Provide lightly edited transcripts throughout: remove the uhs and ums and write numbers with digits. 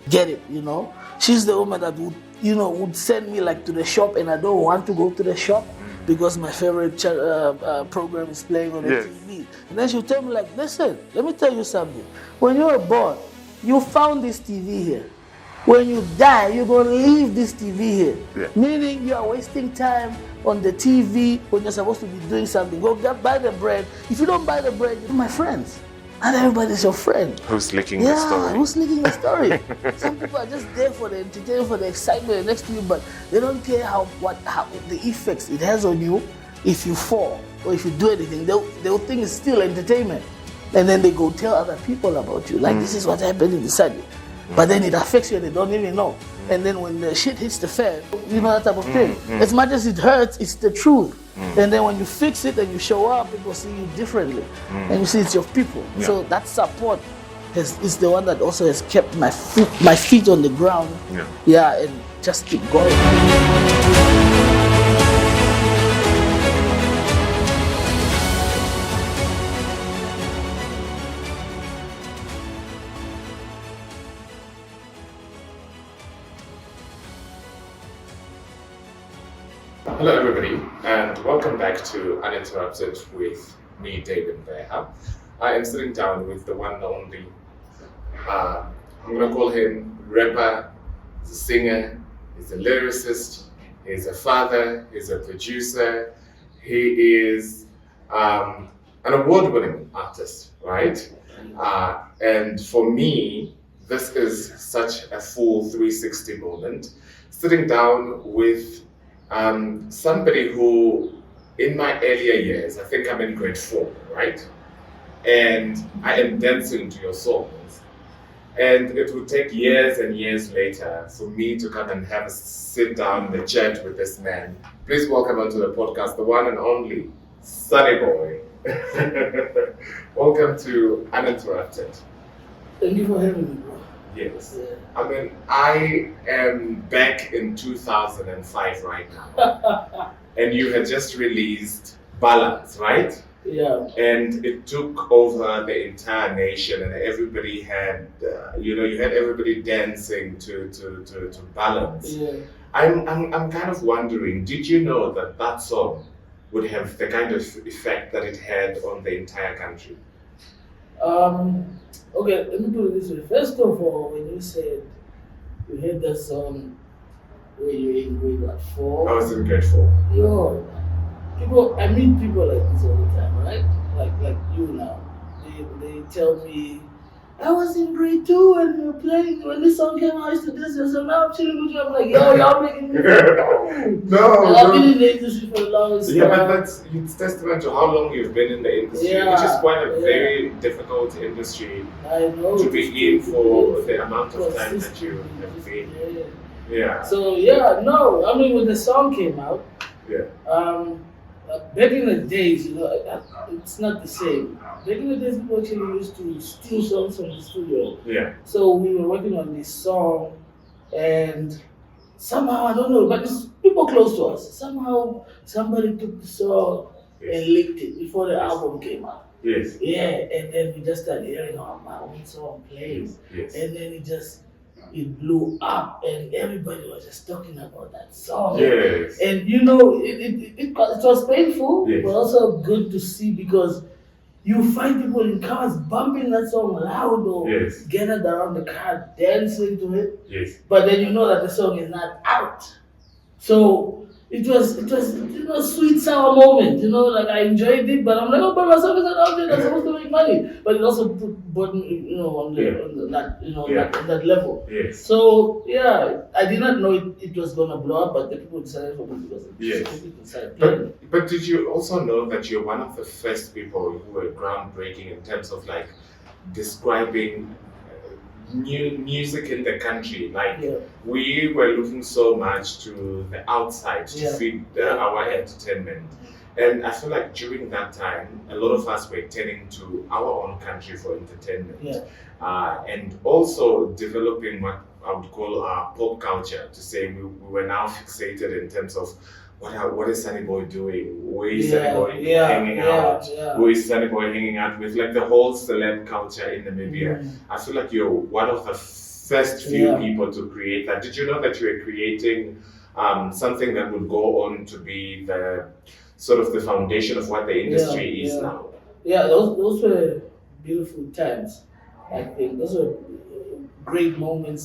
get it, you know. She's the woman that would send me like to the shop, and I don't want to go to the shop because my favorite program is playing on the TV. And then she'll tell me like, listen, let me tell you something. When you were born, you found this TV here. When you die, you're going to leave this TV here. Yeah. Meaning you are wasting time on the TV when you're supposed to be doing something. Go buy the bread. If you don't buy the bread, you're my friends. And everybody's your friend. Who's leaking the story? Yeah, who's leaking the story? Some people are just there for the entertainment, for the excitement next to you, but they don't care how the effects it has on you if you fall or if you do anything. They'll think it's still entertainment. And then they go tell other people about you. Like, this is what happened inside you. But then it affects you and they don't even know. And then when the shit hits the fan, you know, that type of thing. As much as it hurts, it's the truth. And then when you fix it and you show up, people see you differently. And you see it's your people. Yeah. So that support is the one that also has kept my feet on the ground. Yeah, and just keep going. Hello everybody, and welcome back to Uninterrupted with me, David Mbeha. I am sitting down with the one and only, I'm going to call him rapper, he's a singer, he's a lyricist, he's a father, he's a producer, he is an award-winning artist, right? And for me, this is such a full 360 moment, sitting down with somebody who, in my earlier years, I think I'm in grade 4, right? And I am dancing to your songs. And it would take years and years later for me to come and have a sit down and chat with this man. Please welcome onto the podcast, the one and only Sunny Boy. Welcome to Uninterrupted. Thank you for having me, bro. Yes. Yeah. I mean, I am back in 2005 right now. And you had just released Balance, right? Yeah. And it took over the entire nation, and everybody had, you had everybody dancing to Balance. Yeah. I'm kind of wondering, did you know that song would have the kind of effect that it had on the entire country? Okay, let me put it this way. First of all, when you said you heard that song when you were in grade 4? I was in grade 4. I meet people like this all the time, right? Like you now. They tell me, I was in grade 2 and we were playing, when this song came out, I used to this, so now I'm chilling with you. I'm like, yo, y'all making me No. I've been in the industry for the longest time. Yeah, but it's testament to how long you've been in the industry, which is quite a very difficult industry to be in for the amount of time that you have been. Yeah. So when the song came out, back in the days, it's not the same. Back in the days, people actually used to steal songs from the studio. Yeah. So we were working on this song, and somehow, I don't know, but it's people close to us. Somehow, somebody took the song and leaked it before the album came out. Yes. Yeah, and then we just started hearing my own song playing. Yes. And then it blew up, and everybody was just talking about that song. Yes. And it was painful, but also good to see, because you find people in cars bumping that song loud or gathered around the car dancing to it. Yes. But then you know that the song is not out. So it was sweet sour moment, like I enjoyed it, but I'm like, but my song is not out there, I'm supposed to make money. But it also put me, on that level. Yes. So I did not know it was gonna blow up, but the people decided for me because people decided playing. But did you also know that you're one of the first people who were groundbreaking in terms of like describing new music in the country? We were looking so much to the outside to feed our entertainment, and I feel like during that time a lot of us were turning to our own country for entertainment, and also developing what I would call our pop culture, to say we were now fixated in terms of what is Sunny Boy doing? Where is Sunny Boy hanging out? Where is Sunny Boy hanging out with? Like the whole celeb culture in Namibia. I feel like you're one of the first few Yeah. people to create that. Did you know that you were creating something that would go on to be the sort of the foundation of what the industry is now? Yeah, those were beautiful times. I think those were great moments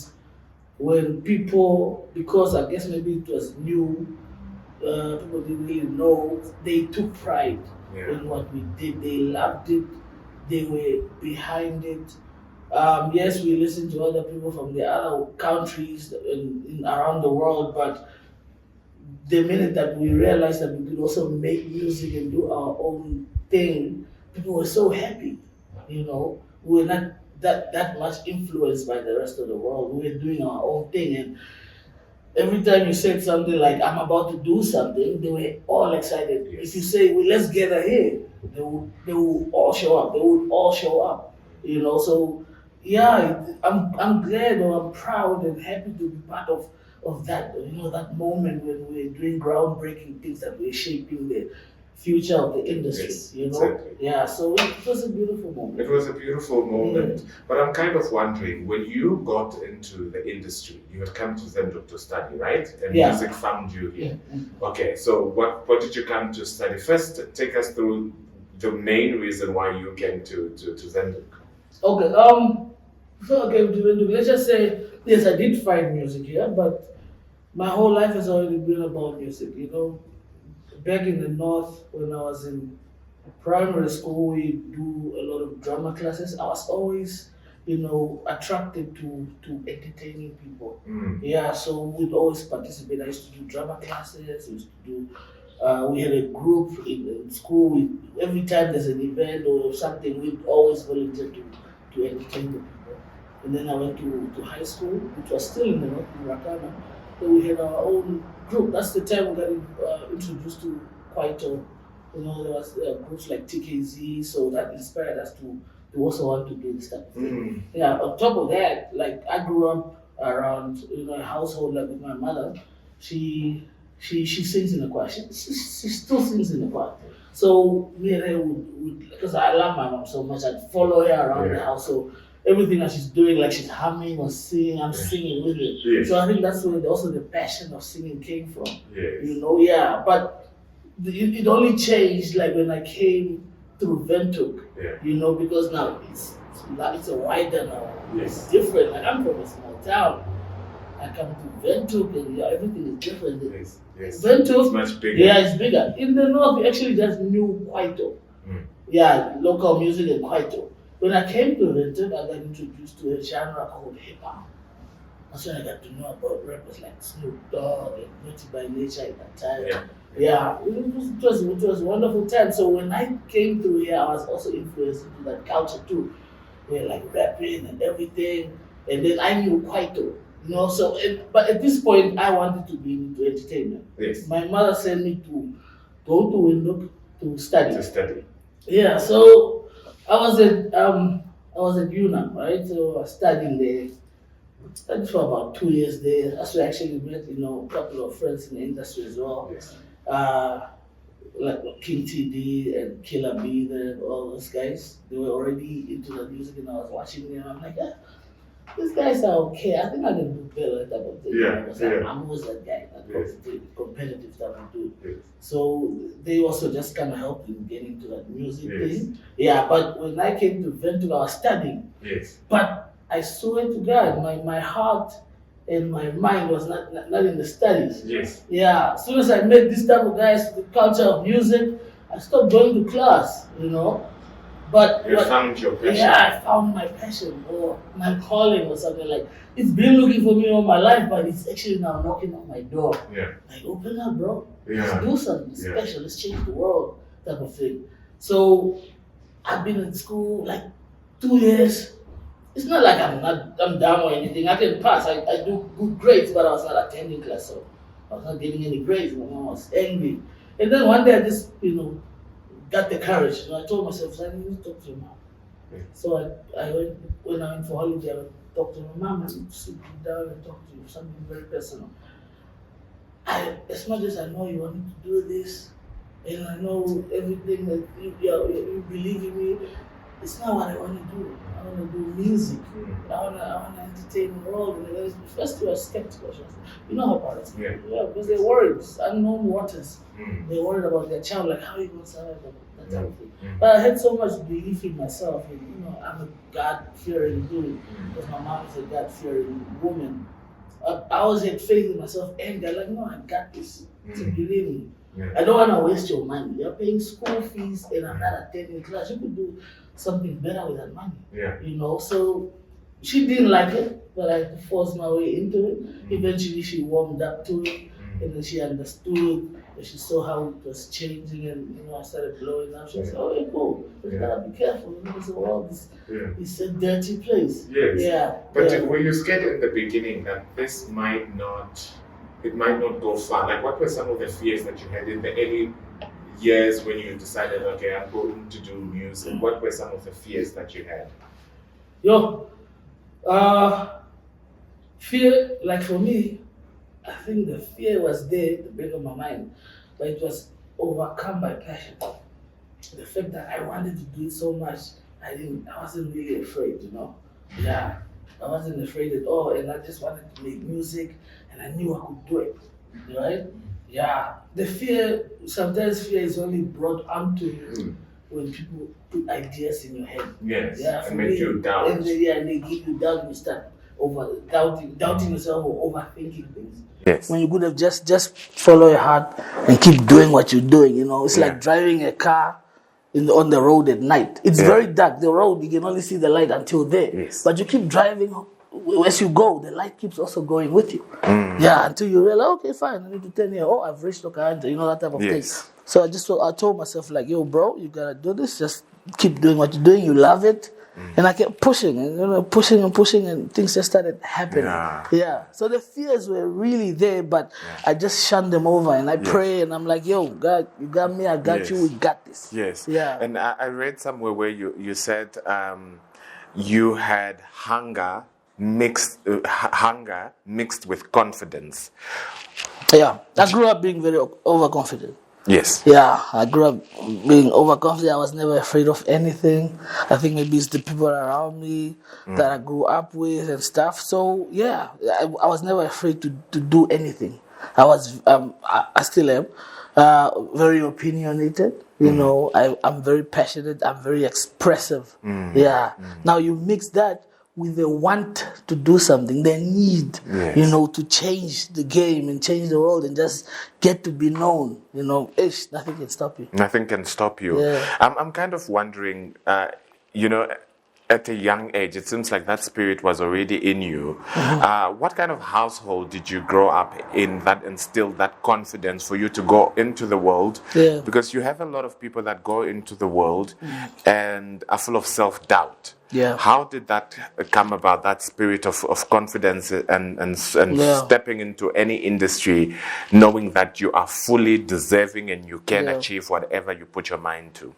when people, because I guess maybe it was new, people didn't really know, they took pride in what we did. They loved it. They were behind it. Yes, we listened to other people from the other countries around the world, but the minute that we realized that we could also make music and do our own thing, people were so happy. You know, we were not that much influenced by the rest of the world. We were doing our own thing, and every time you said something like "I'm about to do something," they were all excited. If you say, "Well, let's gather here," they would all show up. They would all show up. You know, so yeah, I'm glad or I'm proud and happy to be part of that. You know, that moment when we're doing groundbreaking things that we're shaping the future of the industry. Yes, you know, exactly. yeah. So it was a beautiful moment. It was a beautiful moment, but I'm kind of wondering, when you got into the industry, you had come to Zambia to study, right? And music found you here. Okay, so what did you come to study? First, take us through the main reason why you came to Zambia. Okay, so okay, let's just say, yes, I did find music here, but my whole life has already been about music. You know, back in the north, when I was in primary school, we do a lot of drama classes. I was always, attracted to entertaining people. Yeah, so we'd always participate. I used to do drama classes. We used to do. We had a group in school. Every time there's an event or something, we'd always volunteer to entertain the people. And then I went to high school, which was still in the north, in Rakana. So we had our own group. That's the time we got introduced to Kwaito. You know, there was groups like TKZ, so that inspired us to also want to do this type of thing. Yeah, on top of that, like I grew up around, a household like with my mother. She sings in the choir. She still sings in the choir. So me and her would, because I love my mom so much, I'd follow her around the house. So everything that she's doing, like she's humming or singing, I'm singing with her. Yes. So I think that's where also the passion of singing came from. Yes. But it only changed like when I came through Windhoek, because now it's a wider now. Yes. It's different. Like I'm from a small town. I come to Windhoek and everything is different. Yes. Windhoek, it's much bigger. Yeah, it's bigger. In the north, we actually just knew Kwaito. Yeah, local music and Kwaito. When I came to Windhoek, I got introduced to a genre called hip hop. That's when I got to know about rappers like Snoop Dogg and Naughty by Nature at that time. Yeah, it was a wonderful time. So when I came through here, I was also influenced into that culture too. We're like rapping and everything. And then I knew Kwaito. But at this point, I wanted to be into entertainment. Yes. My mother sent me to go to Windhoek to study. To study. Yeah, so I was at UNAM, right? So I was studying there. Studied for about 2 years there. That's where I actually met, a couple of friends in the industry as well. Yes. Like King TD and Killer B and all those guys. They were already into the music and I was watching them. I'm like, these guys are okay. I think I can do better type of thing. I'm always that guy, that competitive type of dude. Yes. So they also just kind of helped in getting to that music thing. Yeah, but when I came to Windhoek, I was studying. Yes. But I swear to God, my heart and my mind was not in the studies. Yes. Yeah, as soon as I met this type of guys, the culture of music, I stopped going to class, But you found your passion. Yeah, I found my passion or my calling or something like. It's been looking for me all my life, but it's actually now knocking on my door. Yeah. Like, open up, bro. Yeah. Let's do something special. Let's change the world, type of thing. So I've been in school like 2 years. It's not like I'm dumb or anything. I can pass. I do good grades, but I was not attending class, so I was not getting any grades. My mom was angry. And then one day I just, got the courage. I told myself, I need to talk to your mom. Yeah. So I went, when I went for holiday, I went to talk to my mom and sit down and talk to you, something very personal. As much as I know you want me to do this, and I know everything that you believe in me, it's not what I want to do. I want to do music. I want to entertain the world. And first, we were skeptical. You know how parents are. Yeah, because they're worried. It's unknown waters. They're worried about their child, like how are you going to survive that type of thing. But I had so much belief in myself, and I'm a God-fearing dude. Because my mom is a God-fearing woman. I always had faith in myself, and they're like, no, I got this. So believe me. I don't want to waste your money. You're paying school fees, and I'm not attending class. You could do something better with that money. So she didn't like it, but I forced my way into it. Eventually, she warmed up to it, and then she understood. And she saw how it was changing, and I started blowing up. She said, "Oh, yeah, cool. But you gotta be careful. Because the world is a dirty place." Yes. Yeah. But were you scared in the beginning that this might not go far? Like, what were some of the fears that you had in the early years when you decided, okay, I'm going to do music? What were some of the fears that you had? Fear, like for me, I think the fear was there at the back of my mind, but it was overcome by passion. The fact that I wanted to do it so much, I wasn't really afraid, Yeah, I wasn't afraid at all, and I just wanted to make music, and I knew I could do it, right? Yeah, sometimes fear is only brought onto you when people put ideas in your head. Yes, yeah, and make you doubt. And they give you doubt, you start doubting yourself or overthinking things. Yes. When you could have just follow your heart and keep doing what you're doing, It's like driving a car on the road at night. It's very dark. The road, you can only see the light until there. Yes. But you keep driving. As you go, the light keeps also going with you. Yeah, until you realize, okay, fine, I need to turn here. Oh, I've reached Okayanta, that type of thing. So I told myself, like, yo, bro, you gotta do this. Just keep doing what you're doing. You love it. And I kept pushing, and pushing, and things just started happening. Yeah. So the fears were really there, but I just shunned them over, and I pray, and I'm like, yo, God, you got me, I got you, we got this. Yes. Yeah. And I read somewhere where you said you had hunger mixed with confidence. Yeah. I grew up being very overconfident. Yes. Yeah, I grew up being overconfident. I was never afraid of anything. I think maybe it's the people around me that I grew up with and stuff. So yeah, I was never afraid to do anything. I was, I still am, very opinionated. I'm very passionate. I'm very expressive. Yeah. Now you mix that with the want to do something, the need, to change the game and change the world and just get to be known, nothing can stop you. Nothing can stop you. Yeah. I'm kind of wondering, at a young age, it seems like that spirit was already in you. What kind of household did you grow up in that instilled that confidence for you to go into the world? Yeah. Because you have a lot of people that go into the world and are full of self-doubt. Yeah. How did that come about, that spirit of confidence and stepping into any industry, knowing that you are fully deserving and you can achieve whatever you put your mind to?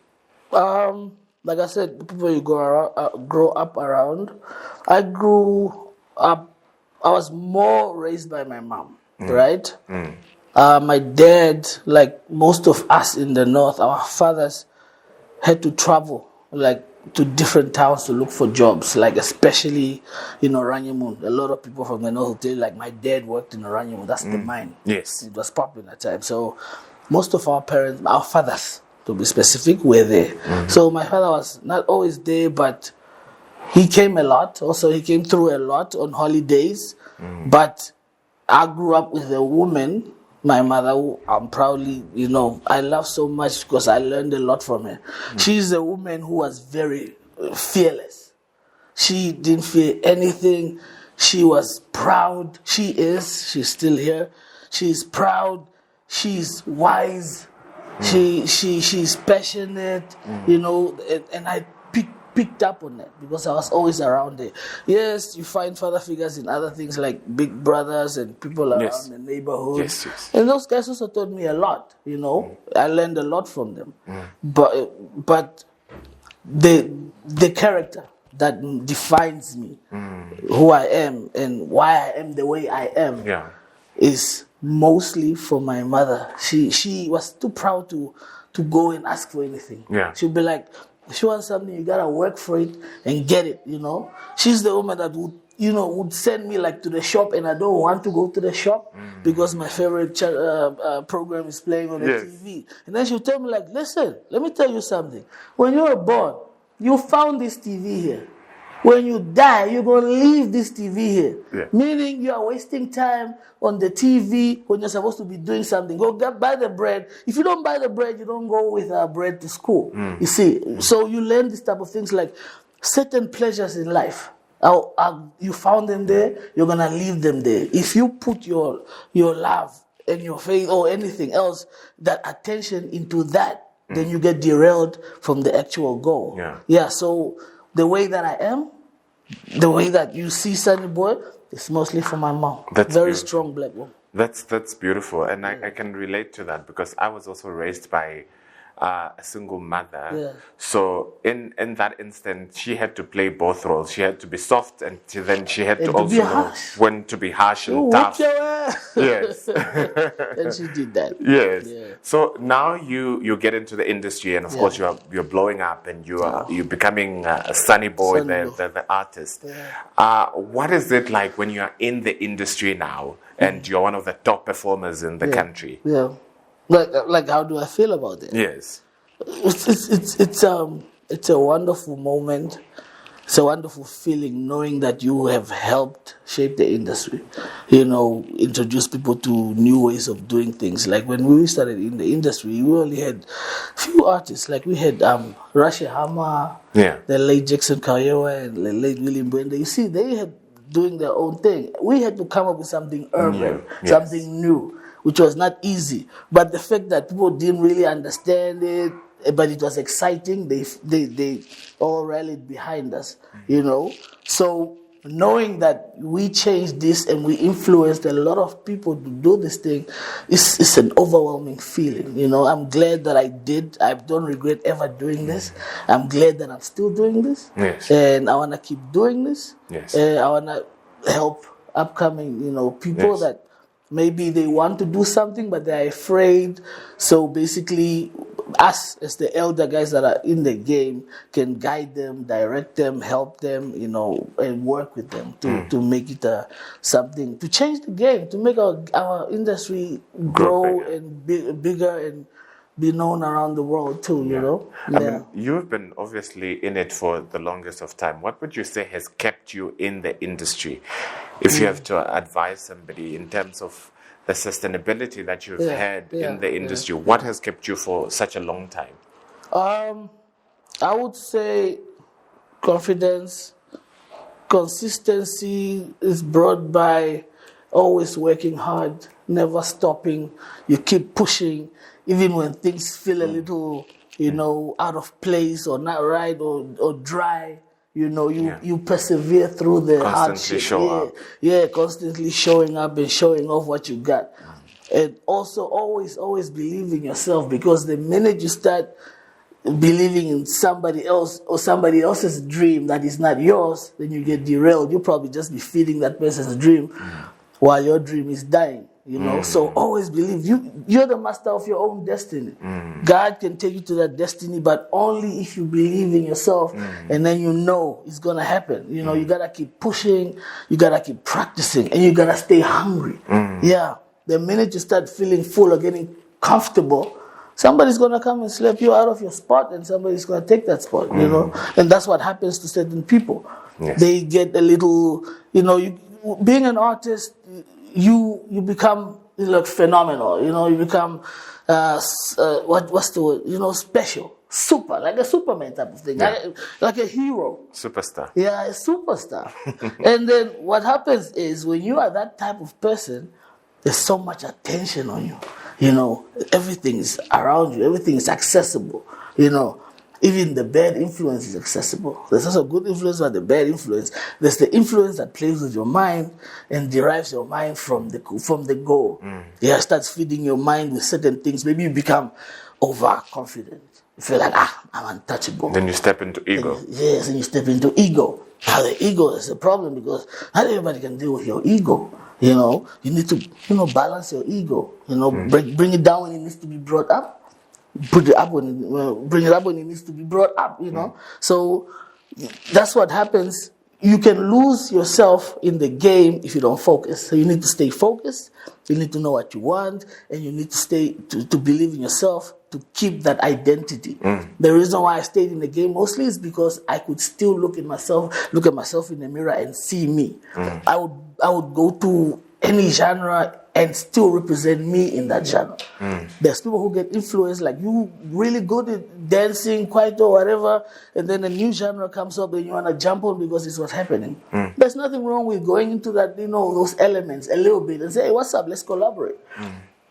Like I said, the people you grow up around. I grew up, I was more raised by my mom, right? My dad, like most of us in the north, our fathers had to travel, like, to different towns to look for jobs, like especially, Ranyamun. A lot of people from the north will tell you, like, my dad worked in Ranyamun. That's the mine. Yes. It was popular at the time. So most of our fathers, to be specific, were there. So my father was not always there, but he came a lot. Also, he came through a lot on holidays. But I grew up with a woman, my mother, who I'm proudly, I love so much because I learned a lot from her. She's a woman who was very fearless. She didn't fear anything. She was proud. She's still here. She's proud. She's wise. She's passionate, and I picked up on that because I was always around there. Yes, you find father figures in other things like big brothers and people around the neighborhood. Yes. And those guys also taught me a lot, I learned a lot from them. But the character that defines me, who I am and why I am the way I am, is mostly from my mother. She was too proud to go and ask for anything. She'd be like, If you want something, you gotta work for it and get it, you know. She's the woman that would send me like to the shop, and I don't want to go to the shop because my favorite program is playing on the TV. And then she'll tell me like, listen, let me tell you something. When you were born, you found this TV here. When you die, you're going to leave this TV here. Yeah. Meaning you are wasting time on the TV when you're supposed to be doing something. Go buy the bread. If you don't buy the bread, you don't go with bread to school. You see, so you learn this type of things like certain pleasures in life. You found them there, you're going to leave them there. If you put your love and your faith or anything else, that attention into that, then you get derailed from the actual goal. Yeah, so the way that I am, the way that you see Sunny Boy, it's mostly for my mom. That's very beautiful. Strong black woman. That's beautiful, and I can relate to that because I was also raised by a single mother. Yeah. So in that instant, she had to play both roles. She had to be soft, and then she had to to also be know harsh. when to be harsh and Whip tough. your ass. Yes. And she did that. Yes. Yeah. So now you get into the industry, and of course you're blowing up, and you're becoming a Sunny Boy, Sunny Boy. the artist. What is it like when you are in the industry now, and you're one of the top performers in the country? Yeah. Like how do I feel about it? Yes. It's a wonderful moment. It's a wonderful feeling knowing that you have helped shape the industry. You know, introduce people to new ways of doing things. Like when we started in the industry, we only had few artists. Like we had Rasha Hama, the late Jackson Kayewa, and the late William Brenda. You see, they had doing their own thing. We had to come up with something urban, something new, which was not easy. But the fact that people didn't really understand it, but it was exciting, they all rallied behind us, you know. So knowing that we changed this and we influenced a lot of people to do this thing, it's an overwhelming feeling, you know. I'm glad that I did. I don't regret ever doing this. I'm glad that I'm still doing this. Yes. And I want to keep doing this. Yes. I want to help upcoming, you know, people that maybe they want to do something, but they're afraid. So basically, us as the elder guys that are in the game can guide them, direct them, help them, you know, and work with them to make it something, to change the game, to make our industry grow and be bigger and be known around the world too, you know? I mean, you've been obviously in it for the longest of time. What would you say has kept you in the industry? If you have to advise somebody in terms of the sustainability that you've had in the industry, what has kept you for such a long time? I would say confidence, consistency is brought by always working hard, never stopping. You keep pushing, even when things feel a little, you know, out of place or not right or dry. You know, you persevere through the hardship. Constantly showing up and showing off what you got. And also always believe in yourself, because the minute you start believing in somebody else or somebody else's dream that is not yours, then you get derailed. You'll probably just be feeding that person's dream while your dream is dying. You know, so always believe you're the master of your own destiny. God can take you to that destiny, but only if you believe in yourself, and then you know it's gonna happen. You know, you gotta keep pushing, you gotta keep practicing, and you gotta stay hungry. The minute you start feeling full or getting comfortable, somebody's gonna come and slap you out of your spot, and somebody's gonna take that spot. You know, and that's what happens to certain people. They get a little, you know, being an artist. You become like phenomenal, you know. You become what's the word? You know, special, super, like a Superman type of thing, like a hero, superstar. Yeah, a superstar. And then what happens is when you are that type of person, there's so much attention on you. You know, everything is around you, everything is accessible. You know. Even the bad influence is accessible. There's also good influence and the bad influence. There's the influence that plays with your mind and derives your mind from the goal. Yeah, starts feeding your mind with certain things. Maybe you become overconfident. You feel like, I'm untouchable. Then you step into ego. And you step into ego. Now the ego is a problem because not everybody can deal with your ego. You know, you need to, balance your ego. You know, bring it down when it needs to be brought up. put it up bring it up when it needs to be brought up, you know. So that's what happens. You can lose yourself in the game if you don't focus. So you need to stay focused. You need to know what you want, and you need to stay to believe in yourself, to keep that identity. The reason why I stayed in the game mostly is because I could still look at myself in the mirror and see me. I would go to any genre and still represent me in that genre. There's people who get influenced, like you really good at dancing, kwaito, whatever, and then a new genre comes up and you want to jump on because it's what's happening. There's nothing wrong with going into that, those elements a little bit and say, hey, what's up, let's collaborate.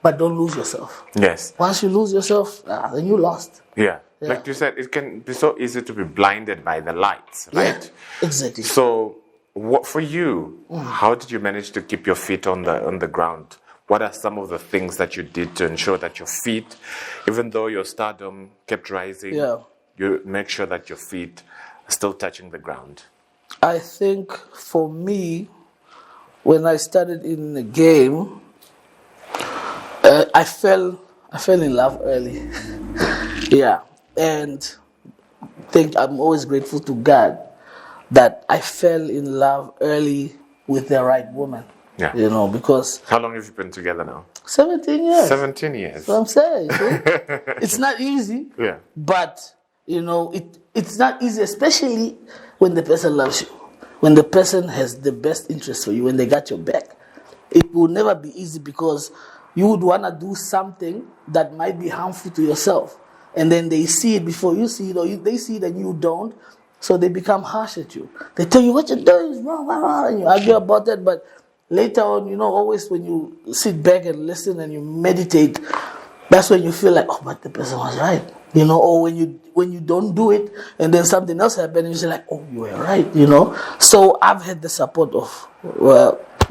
But don't lose yourself. Yes. Once you lose yourself, then you lost. Yeah. Like you said, it can be so easy to be blinded by the lights, right? Yeah, exactly. So, what for you? How did you manage to keep your feet on the ground? What are some of the things that you did to ensure that your feet, even though your stardom kept rising, you make sure that your feet are still touching the ground? I think for me, when I started in the game, I fell in love early. And I'm always grateful to God that I fell in love early with the right woman. Yeah. Because... How long have you been together now? 17 years. 17 years. That's what I'm saying. It's not easy. Yeah. But, it's not easy, especially when the person loves you. When the person has the best interest for you, when they got your back. It will never be easy because you would want to do something that might be harmful to yourself. And then they see it before you see it, or they see it and you don't. So they become harsh at you. They tell you what you're doing is wrong, and you argue about that. But later on, always when you sit back and listen and you meditate, that's when you feel like, oh, but the person was right. Or when you don't do it and then something else happens and you say like, oh, you were right, So I've had the support of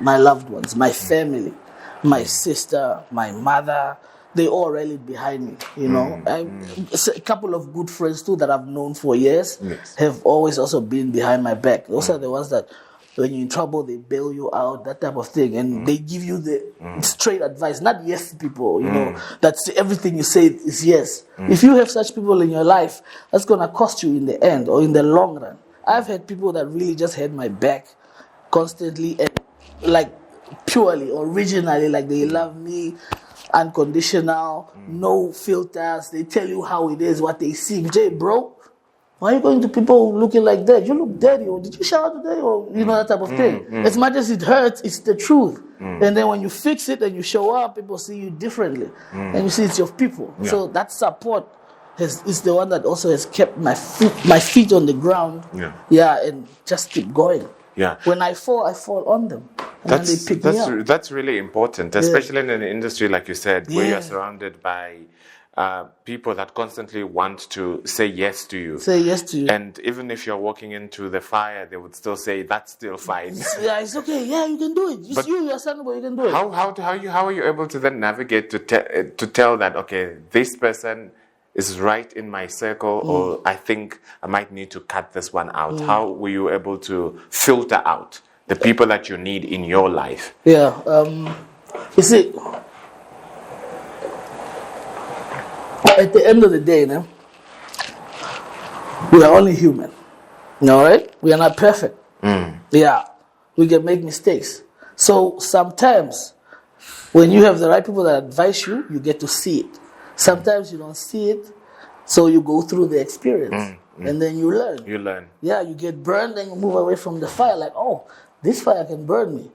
my loved ones, my family, my sister, my mother. They all rallied behind me, A couple of good friends too that I've known for years have always also been behind my back. Those are the ones that when you're in trouble, they bail you out, that type of thing. And they give you the straight advice, not yes people, That's everything you say is yes. If you have such people in your life, that's going to cost you in the end or in the long run. I've had people that really just had my back constantly and like purely, originally, like they love me, unconditional, no filters. They tell you how it is, what they see. Jay, bro, why are you going to people looking like that? You look dirty, or did you shower today, or that type of thing. As much as it hurts, it's the truth. And then when you fix it and you show up, people see you differently, and you see it's your people. Yeah. So that support is the one that also has kept my feet on the ground. And just keep going. Yeah. When I fall on them. And they pick me up. That's really important, especially in an industry like you said, where you're surrounded by people that constantly want to say yes to you. Say yes to you. And even if you're walking into the fire, they would still say, that's still fine. Yeah, it's okay. Yeah, you can do it. Just you're Sanabo, you can do it. How are you able to then navigate to tell that, okay, this person is right in my circle, or I think I might need to cut this one out? How were you able to filter out the people that you need in your life? Yeah, you see, at the end of the day, we are only human. Right? We are not perfect. Yeah, we can make mistakes. So sometimes, when you have the right people that advise you, you get to see it. Sometimes you don't see it, so you go through the experience, and then you learn. You learn. Yeah, you get burned, and you move away from the fire. Like, oh, this fire can burn me.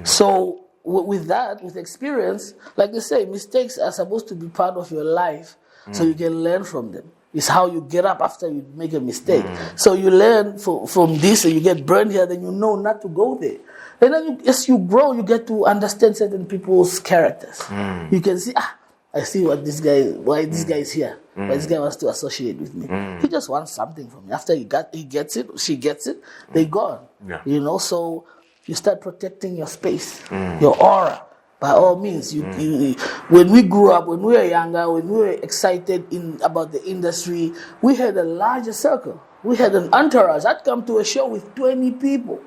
So with that, with experience, like they say, mistakes are supposed to be part of your life, so you can learn from them. It's how you get up after you make a mistake. So you learn from this, and you get burned here, then you know not to go there. And then as you grow, you get to understand certain people's characters. You can see, I see why this guy is here. Why this guy wants to associate with me. He just wants something from me. After he gets it, she gets it, they gone. Yeah. So you start protecting your space, your aura. By all means, when we grew up, when we were younger, when we were excited about the industry, we had a larger circle. We had an entourage. I'd come to a show with 20 people,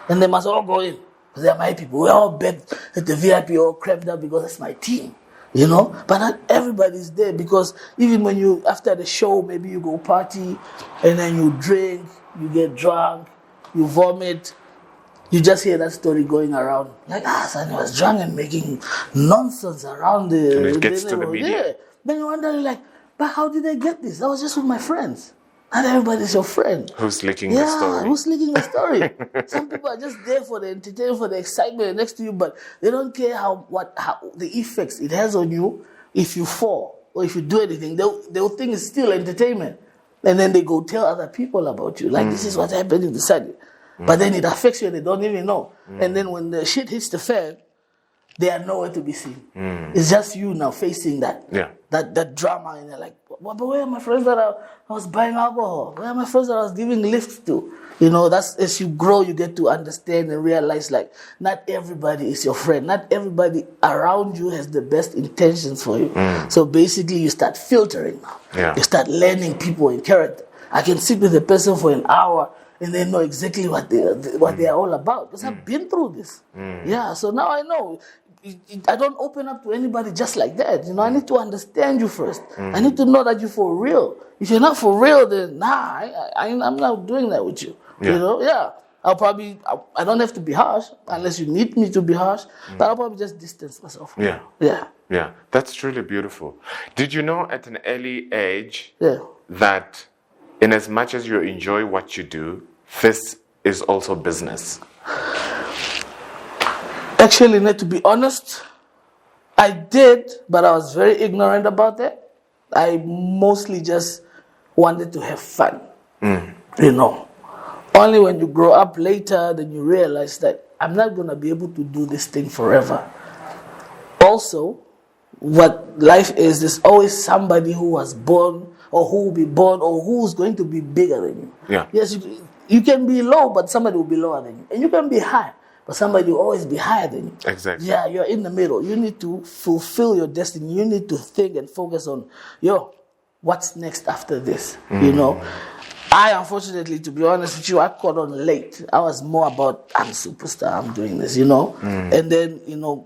and they must all go in because they're my people. We're all begged at the VIP, all cramped up because that's my team. you know. But not everybody's there, because even when you, after the show, maybe you go party and then you drink, you get drunk, you vomit, you just hear that story going around. Like, Sonny was drunk and making nonsense around the... And it gets to the media. Yeah. Then you wonder, like, but how did I get this? I was just with my friends. Not everybody's your friend. Who's leaking the story? Who's leaking the story? Some people are just there for the entertainment, for the excitement next to you, but they don't care how the effects it has on you if you fall or if you do anything. They'll think it's still entertainment. And then they go tell other people about you. Like, this is what happened in the study. But then it affects you and they don't even know. And then when the shit hits the fan, they are nowhere to be seen. It's just you now facing that. Yeah. That drama, and you're like, but where are my friends that I was buying alcohol? Where are my friends that I was giving lifts to? You know, that's, as you grow, you get to understand and realize, like, not everybody is your friend. Not everybody around you has the best intentions for you. So basically, you start filtering now. Yeah. You start learning people in character. I can sit with a person for an hour and they know exactly what they are all about, because I've been through this. Yeah, so now I know. I don't open up to anybody just like that. You know, I need to understand you first. I need to know that you're for real. If you're not for real, then I'm not doing that with you. Yeah. You know, yeah. I don't have to be harsh unless you need me to be harsh, but I'll probably just distance myself. Yeah. Yeah. Yeah. That's truly beautiful. Did you know at an early age that in as much as you enjoy what you do, this is also business? Actually, to be honest, I did, but I was very ignorant about that. I mostly just wanted to have fun, you know. Only when you grow up later, then you realize that I'm not going to be able to do this thing forever. Also, what life is, there's always somebody who was born, or who will be born, or who's going to be bigger than you. Yeah. Yes, you can be low, but somebody will be lower than you. And you can be high, but somebody will always be higher than you. Exactly. Yeah, you're in the middle. You need to fulfill your destiny. You need to think and focus on, what's next after this? You know? I, unfortunately, to be honest with you, I caught on late. I was more about, I'm a superstar, I'm doing this, you know? And then,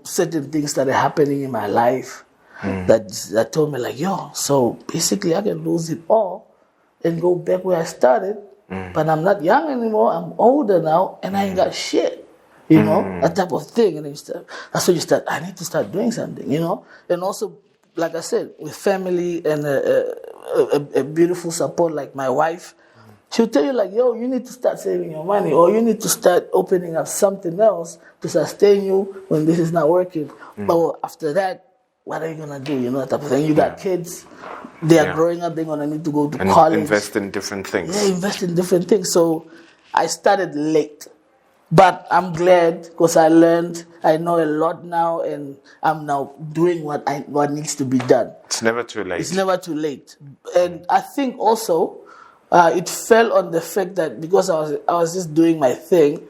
certain things started happening in my life that told me, like, so basically I can lose it all and go back where I started, but I'm not young anymore, I'm older now, and I ain't got shit. You know, that type of thing. And that's when you start, I need to start doing something, you know? And also, like I said, with family and a beautiful support like my wife, she'll tell you, like, you need to start saving your money, or you need to start opening up something else to sustain you when this is not working. But after that, what are you going to do? You know, that type of thing. You got kids, they are growing up, they're going to need to go to college. Invest in different things. Yeah, invest in different things. So I started late. But I'm glad, because I learned, I know a lot now, and I'm now doing what needs to be done. It's never too late. It's never too late. And I think also, it fell on the fact that because I was just doing my thing,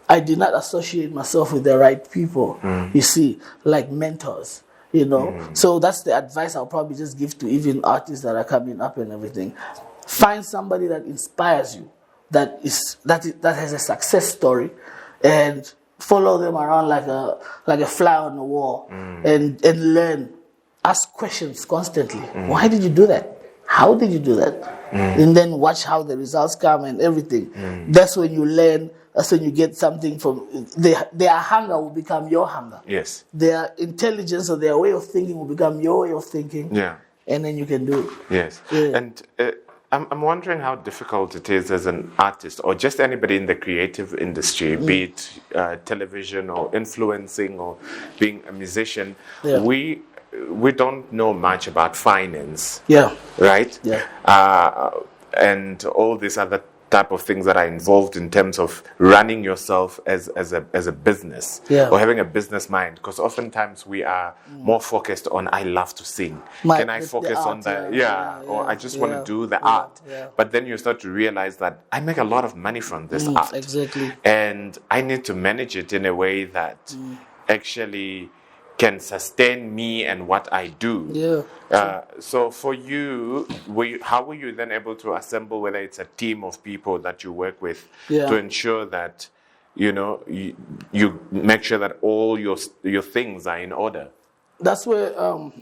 I did not associate myself with the right people, you see, like mentors, you know. So that's the advice I'll probably just give to even artists that are coming up and everything. Find somebody that inspires you, that has a success story, and follow them around like a fly on the wall, and learn. Ask questions constantly. Why did you do that? How did you do that? And then watch how the results come and everything. That's when you learn. That's when you get something from their hunger will become your hunger. Yes. Their intelligence or their way of thinking will become your way of thinking. Yeah. And then you can do it. Yes. Yeah. And I'm wondering how difficult it is as an artist, or just anybody in the creative industry, be it television or influencing or being a musician. Yeah. We don't know much about finance. Yeah. Right? Yeah. And all these other type of things that are involved in terms of running yourself as a business, or having a business mind, because oftentimes we are more focused on, I love to sing. Can I focus on that? Or I just want to do the art. But then you start to realize that I make a lot of money from this art. Exactly. And I need to manage it in a way that actually can sustain me and what I do. Yeah. So for you, how were you then able to assemble, whether it's a team of people that you work with, to ensure that, you make sure that all your things are in order? that's where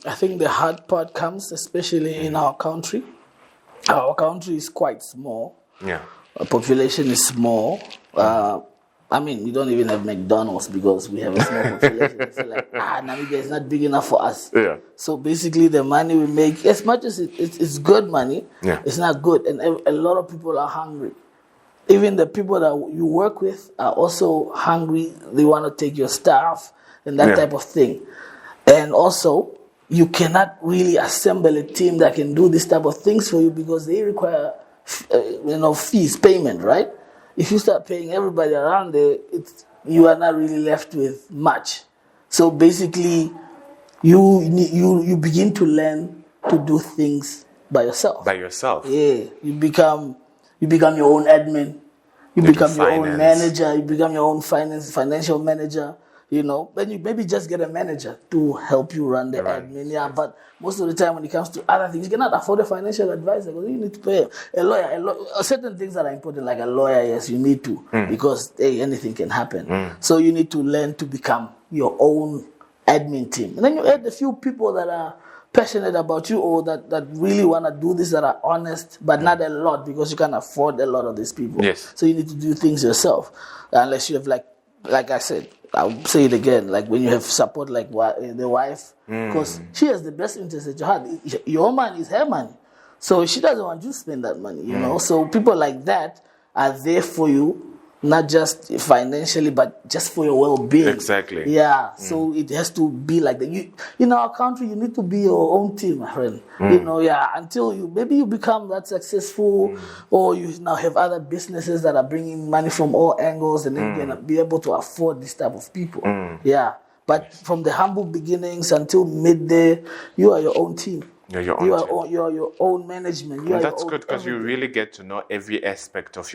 I think the hard part comes, especially in our country. Our country is quite small. Yeah. Our population is small. I mean, we don't even have McDonald's because we have a small population. It's like, Namibia is not big enough for us. Yeah. So basically, the money we make, as much as it's good money, it's not good. And a lot of people are hungry. Even the people that you work with are also hungry. They want to take your staff and that type of thing. And also, you cannot really assemble a team that can do this type of things for you because they require, fees, payment, right? If you start paying everybody around there, you are not really left with much. So basically, you begin to learn to do things by yourself. By yourself. Yeah, you become your own admin. You become your own manager. You become your own financial manager. Then you maybe just get a manager to help you run the admin. Yeah, but most of the time when it comes to other things, you cannot afford a financial advisor because you need to pay a lawyer. Certain things that are important, like a lawyer, yes, you need to because anything can happen. So you need to learn to become your own admin team. And then you add a few people that are passionate about you or that really want to do this, that are honest, but not a lot because you can't afford a lot of these people. Yes. So you need to do things yourself unless you have like I said, I'll say it again, like when you have support like the wife, because she has the best interest at your heart. Your money is her money. So she doesn't want you to spend that money, So people like that are there for you, not just financially, but just for your well-being. Exactly. Yeah, so it has to be like that. In our country, you need to be your own team, my friend. Until you become that successful, or you now have other businesses that are bringing money from all angles, and then you're gonna be able to afford this type of people. Yeah, but from the humble beginnings until midday, you are your own team. You're your own team. You are your own management. That's good because you really get to know every aspect of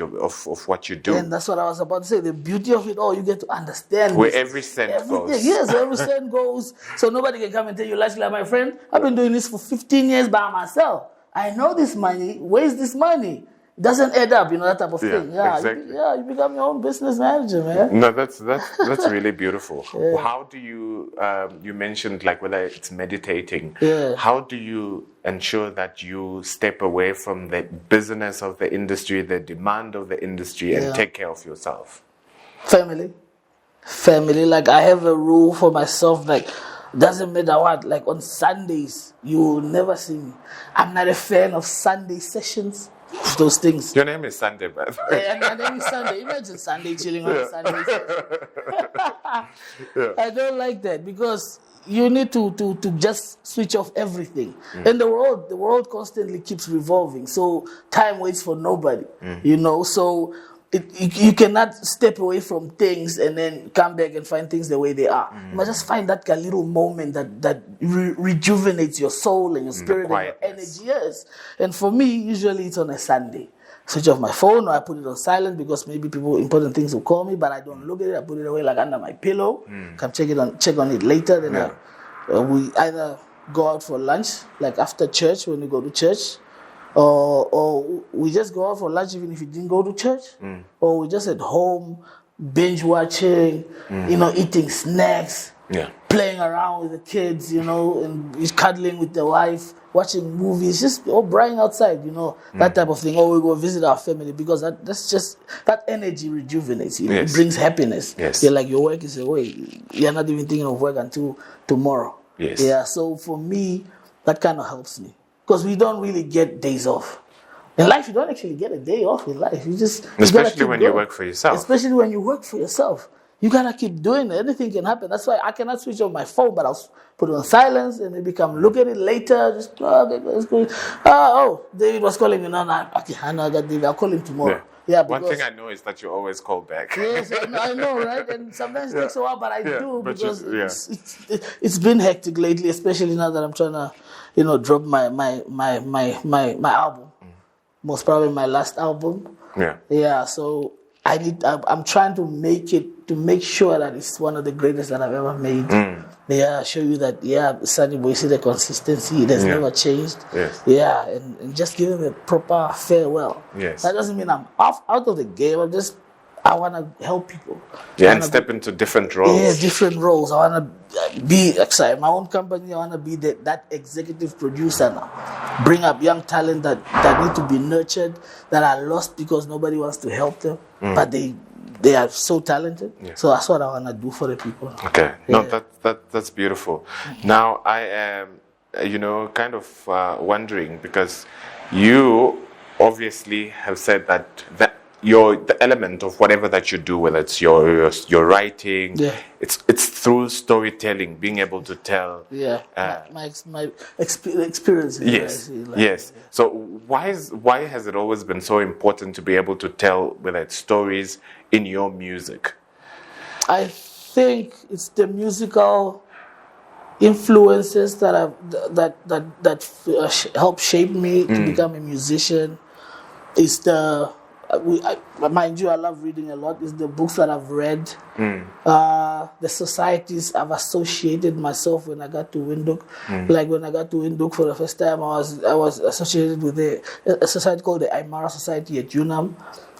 what you do. And that's what I was about to say. The beauty of it all, you get to understand where every cent goes. Yes, where every cent goes. So nobody can come and tell you, like my friend, I've been doing this for 15 years by myself. I know this money. Where's this money? It doesn't add up, that type of thing. Yeah, exactly. You become your own business manager, man. No, that's really beautiful. Yeah. How do you, you mentioned like whether it's meditating. Yeah. How do you ensure that you step away from the business of the industry, the demand of the industry, and take care of yourself? Family. Like I have a rule for myself, like doesn't matter what, like on Sundays, you will never see me. I'm not a fan of Sunday sessions. Those things. Your name is Sunday, by the way. Yeah, my name is Sunday. Imagine Sunday chilling on a Sunday session. I don't like that because you need to just switch off everything. And the world constantly keeps revolving. So time waits for nobody. So you cannot step away from things and then come back and find things the way they are. You must just find that little moment that rejuvenates your soul and your spirit and your energy. Yes. And for me, usually it's on a Sunday. Switch off my phone or I put it on silent because maybe important things will call me, but I don't look at it. I put it away like under my pillow. Come check on it later. Then we either go out for lunch, like after church when we go to church. Or we just go out for lunch even if you didn't go to church, or we just at home binge watching, eating snacks, playing around with the kids, and cuddling with the wife, watching movies, just brain outside, that type of thing. Or we go visit our family because that's just that energy rejuvenates you. It brings happiness. Yes. You're like your work is away. You're not even thinking of work until tomorrow. Yes. Yeah. So for me, that kind of helps me. Because we don't really get days off. In life, you don't actually get a day off in life. Especially when you work for yourself. Especially when you work for yourself. You gotta keep doing it. Anything can happen. That's why I cannot switch off my phone, but I'll put it on silence and maybe come look at it later. Just, let's go. David was calling me. No, okay, I know I got David. I'll call him tomorrow. Yeah, one thing I know is that you always call back. Yes, I know, right? And sometimes it takes a while, but I do because it's been hectic lately, especially now that I'm trying to, drop my album. Most probably my last album. Yeah. Yeah. So I'm trying to make sure that it's one of the greatest that I've ever made. Yeah, show you that, Sunny Boy, see the consistency, it has never changed. Yes. Yeah, and just give him a proper farewell. Yes. That doesn't mean I'm out of the game. I want to help people. Yeah, and step into different roles. Yeah, different roles. I want to be excited. My own company, I want to be that executive producer now. Bring up young talent that need to be nurtured, that are lost because nobody wants to help them, but they are so talented. Yeah. So that's what I want to do for the people. Okay, no, Yeah. that's beautiful. Now I am, kind of wondering, because you obviously have said that the element of whatever that you do, whether it's your writing, Yeah. it's through storytelling, being able to tell. Yeah, my experience. Yes, yes. So why has it always been so important to be able to tell, whether it's stories in your music? I think it's the musical influences that help shape me to become a musician. It's mind you, I love reading a lot. It's the books that I've read, the societies I've associated myself when I got to Windhoek. Like when I got to Windhoek for the first time, I was associated with a society called the Aymara Society at UNAM.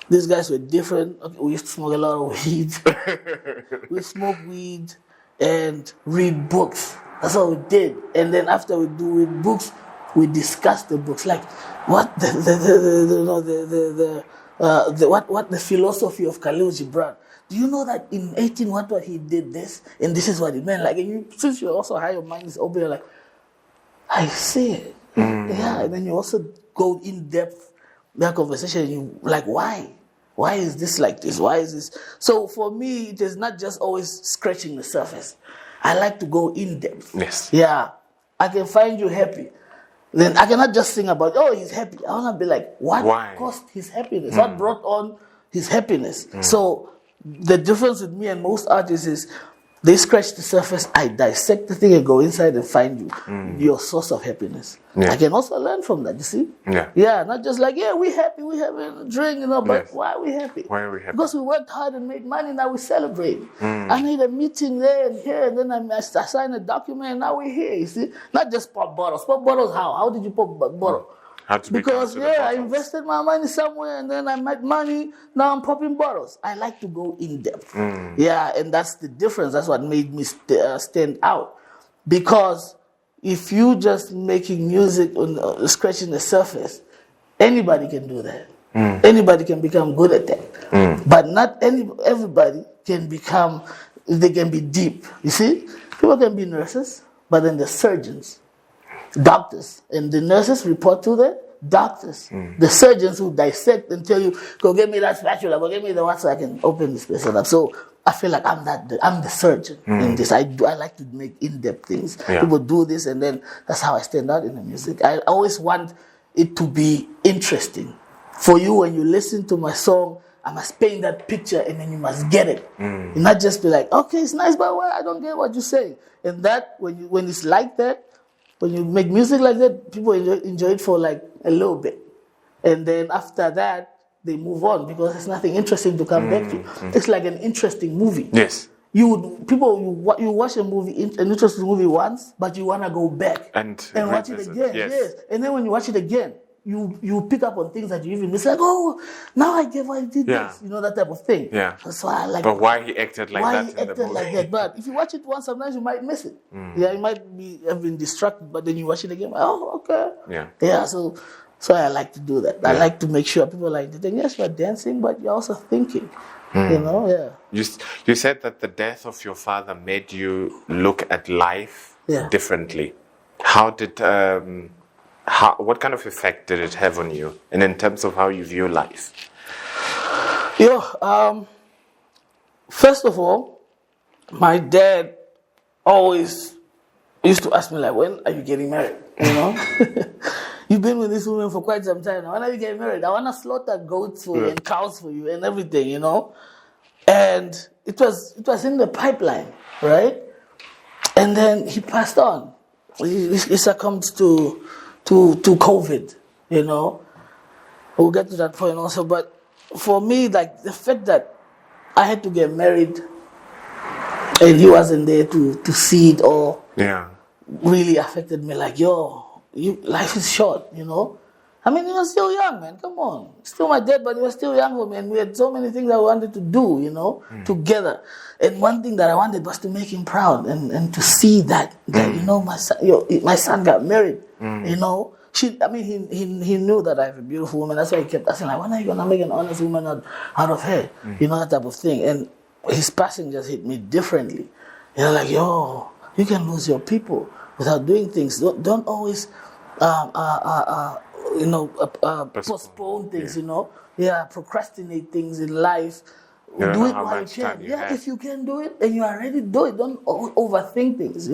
These guys were different. Okay, we used to smoke a lot of weed. We smoked weed and read books. That's what we did. And then after we do read books, we discuss the books. Like what what the philosophy of Khalil Gibran. Do you know that in 18 what he did this and this is what it meant? Like, and since you're also high, your mind is open. You're like, I see it. Yeah, and then you also go in depth that conversation. And you like, why? Why is this like this? Why is this? So for me, it is not just always scratching the surface. I like to go in depth. Yes. Yeah, I can find you happy. Then I cannot just sing about, oh, he's happy. I want to be like, what caused his happiness? What brought on his happiness? So the difference with me and most artists is they scratch the surface, I dissect the thing and go inside and find you your source of happiness. Yeah. I can also learn from that, you see? Yeah. Yeah, not just like, yeah, we're happy, we have a drink, but Yes. why are we happy? Why are we happy? Because we worked hard and made money, now we celebrate. I made a meeting there and here, and then I signed a document, and now we're here, you see? Not just pop bottles. Pop bottles how? How did you pop a bottle? Because I invested my money somewhere and then I made money. Now I'm popping bottles. I like to go in depth. Yeah, and that's the difference. That's what made me stand out. Because if you just making music on scratching the surface, anybody can do that. Anybody can become good at that. But not everybody can become. They can be deep. You see, people can be nurses, but then the surgeons. Doctors, and the nurses report to the doctors. The surgeons who dissect and tell you, go get me that spatula, go get me the what so I can open this person up. So I feel like I'm the surgeon in this. I like to make in-depth things. Yeah. People do this, and then that's how I stand out in the music. I always want it to be interesting. For you, when you listen to my song, I must paint that picture, and then you must get it. You not just be like, okay, it's nice, but I don't get what you're saying. And that when it's like that. When you make music like that, people enjoy it for like a little bit. And then after that, they move on because there's nothing interesting to come back to. It's like an interesting movie. Yes. You watch an interesting movie once, but you want to go back and watch it again. Yes. And then when you watch it again, you pick up on things that you even miss. Like, oh, now I get why he did this. You know, that type of thing. Yeah. That's why I like. But why he acted like that he in the acted movie? like that. But if you watch it once, sometimes you might miss it. Yeah, you might have been distracted, but then you watch it again. Oh, okay. Yeah. Yeah. So I like to do that. I like to make sure people like to think, yes, you're dancing, but you're also thinking. You know, yeah. You said that the death of your father made you look at life differently. How did what kind of effect did it have on you, and in terms of how you view life? First of all, my dad always used to ask me, like, when are you getting married? You know? You've been with this woman for quite some time now. When are you getting married? I want to slaughter goats for you and cows for you and everything, you know? And it was in the pipeline, right? And then he passed on. He succumbed to COVID, you know. We'll get to that point also. But for me, like, the fact that I had to get married and he wasn't there to see it all really affected me. Like, life is short, you know. I mean, he was still young, man. Come on. Still my dad, but he was still young for me. And we had so many things I wanted to do, together. And one thing that I wanted was to make him proud and to see that my son got married, He knew that I have a beautiful woman. That's why he kept asking, like, when are you going to make an honest woman out of her? That type of thing. And his passing just hit me differently. Like, you can lose your people without doing things. Don't always, postpone things, procrastinate things in life. Do it while you can. If you can do it and you are ready, do it. Don't overthink things,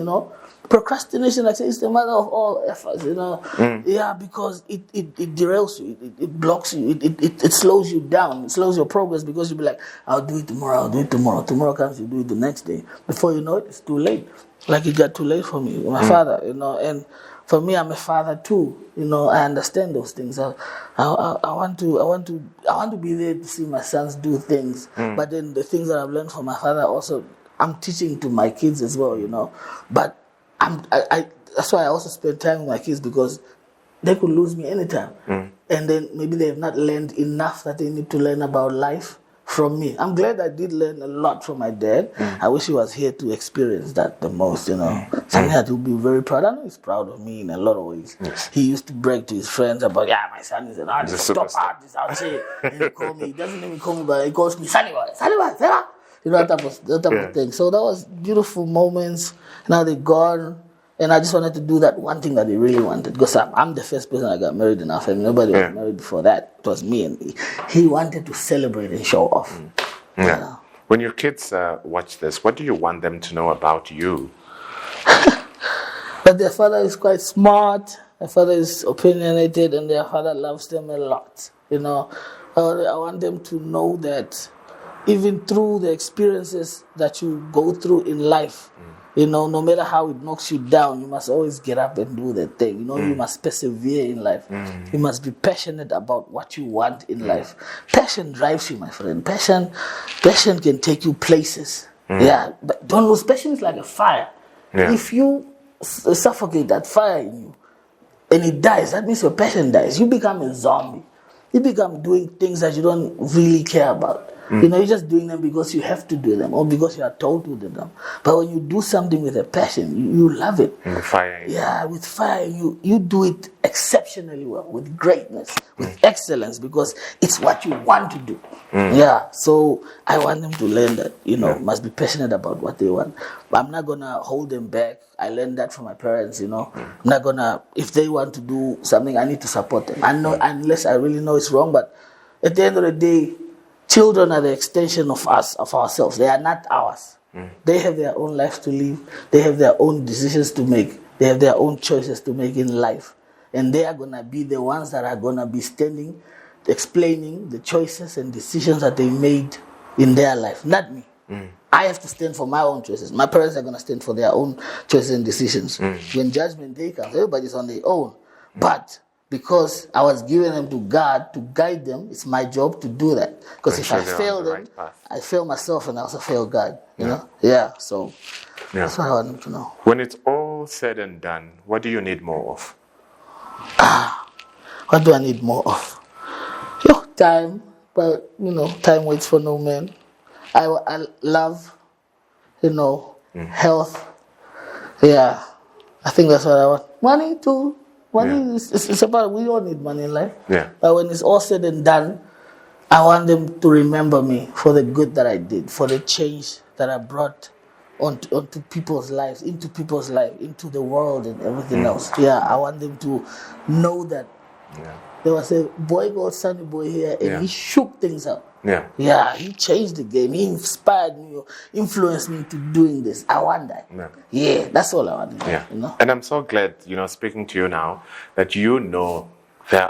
Procrastination, like I say, is the mother of all efforts, because it derails you, it blocks you, it slows you down, it slows your progress because you'll be like, I'll do it tomorrow. Tomorrow comes, you do it the next day. Before you know it, it's too late. Like it got too late for me, my father, and for me, I'm a father too. I understand those things. I want to be there to see my sons do things. But then the things that I've learned from my father also, I'm teaching to my kids as well. But that's why I also spend time with my kids, because they could lose me anytime. And then maybe they have not learned enough that they need to learn about life from me. I'm glad I did learn a lot from my dad. I wish he was here to experience that the most, Something that he'll be very proud. I know he's proud of me in a lot of ways. Yes. He used to brag to his friends about, my son is an artist, top artist, I'll say. And he doesn't even call me, but he calls me Sunny Boy, Sarah. That type of thing. So that was beautiful moments. Now they're gone. And I just wanted to do that one thing that they really wanted. Because I'm the first person that got married in our family. Nobody was married before that. It was me. And he wanted to celebrate and show off. When your kids watch this, what do you want them to know about you? That their father is quite smart. Their father is opinionated. And their father loves them a lot. I want them to know that even through the experiences that you go through in life, no matter how it knocks you down, you must always get up and do the thing. You must persevere in life. You must be passionate about what you want in life. Passion drives you, my friend. Passion can take you places. But don't lose. Passion is like a fire. If you suffocate that fire in you and it dies, that means your passion dies. You become a zombie. You become doing things that you don't really care about. You're just doing them because you have to do them or because you are told to do them. But when you do something with a passion, you love it. With fire. With fire, you do it exceptionally well, with greatness, with excellence, because it's what you want to do. So I want them to learn that, must be passionate about what they want. But I'm not going to hold them back. I learned that from my parents, I'm not going to, if they want to do something, I need to support them. I know, unless I really know it's wrong, but at the end of the day, children are the extension of us, of ourselves. They are not ours. They have their own lives to live. They have their own decisions to make. They have their own choices to make in life. And they are going to be the ones that are going to be standing, explaining the choices and decisions that they made in their life, not me. I have to stand for my own choices. My parents are going to stand for their own choices and decisions. When judgment day comes, everybody's on their own. But because I was giving them to God to guide them, it's my job to do that. Because if I fail them, I fail myself and I also fail God. So that's what I want them to know. When it's all said and done, what do you need more of? What do I need more of? Time. But, time waits for no man. I love, health. I think that's what I want. Money too. Money is about, we all need money in life. But when it's all said and done, I want them to remember me for the good that I did, for the change that I brought onto people's lives, into the world and everything else. I want them to know that there was a boy called Sunny Boy here, and he shook things up. He changed the game. He inspired me, influenced me into doing this. I want that. That's all I want. And I'm so glad, speaking to you now, that the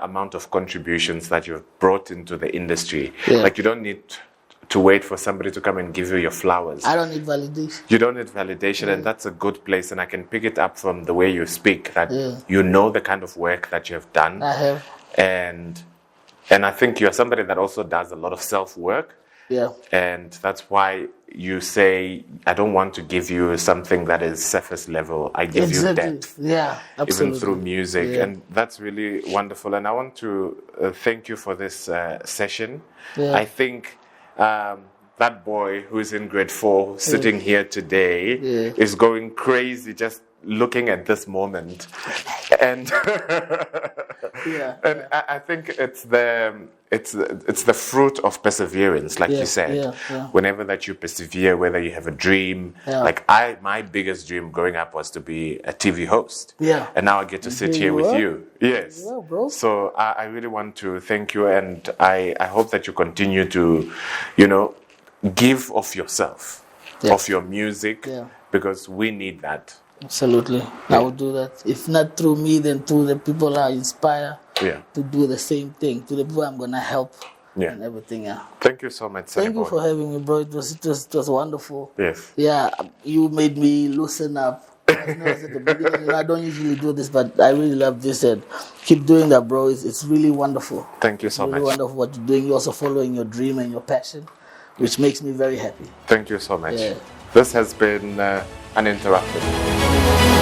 amount of contributions that you've brought into the industry. Like, you don't need to wait for somebody to come and give you your flowers. I don't need validation. You don't need validation, and that's a good place. And I can pick it up from the way you speak, that you know the kind of work that you have done. I have. And I think you're somebody that also does a lot of self-work. Yeah. And that's why you say, I don't want to give you something that is surface level. I give you depth. Yeah, absolutely. Even through music. Yeah. And that's really wonderful. And I want to thank you for this session. Yeah. I think that boy who's in grade 4 sitting here today is going crazy just looking at this moment. And and I think it's the fruit of perseverance, like you said. Whenever that you persevere, whether you have a dream, like my biggest dream growing up was to be a TV host. Yeah. And now I get to sit here with you. Yes. Yeah, bro. So I really want to thank you, and I hope that you continue to, you know, give of yourself, of your music, because we need that. Absolutely. I will do that. If not through me, then through the people I inspire to do the same thing, to the people I'm going to help and everything. Thank you so much, Thank you for having me, bro. It was wonderful. Yes. Yeah, you made me loosen up. I know it's at the beginning, I don't usually do this, but I really love this, and keep doing that, bro. It's really wonderful. Thank you so much. Really wonderful what you're doing. You're also following your dream and your passion, which makes me very happy. Thank you so much. Yeah. This has been Uninterrupted.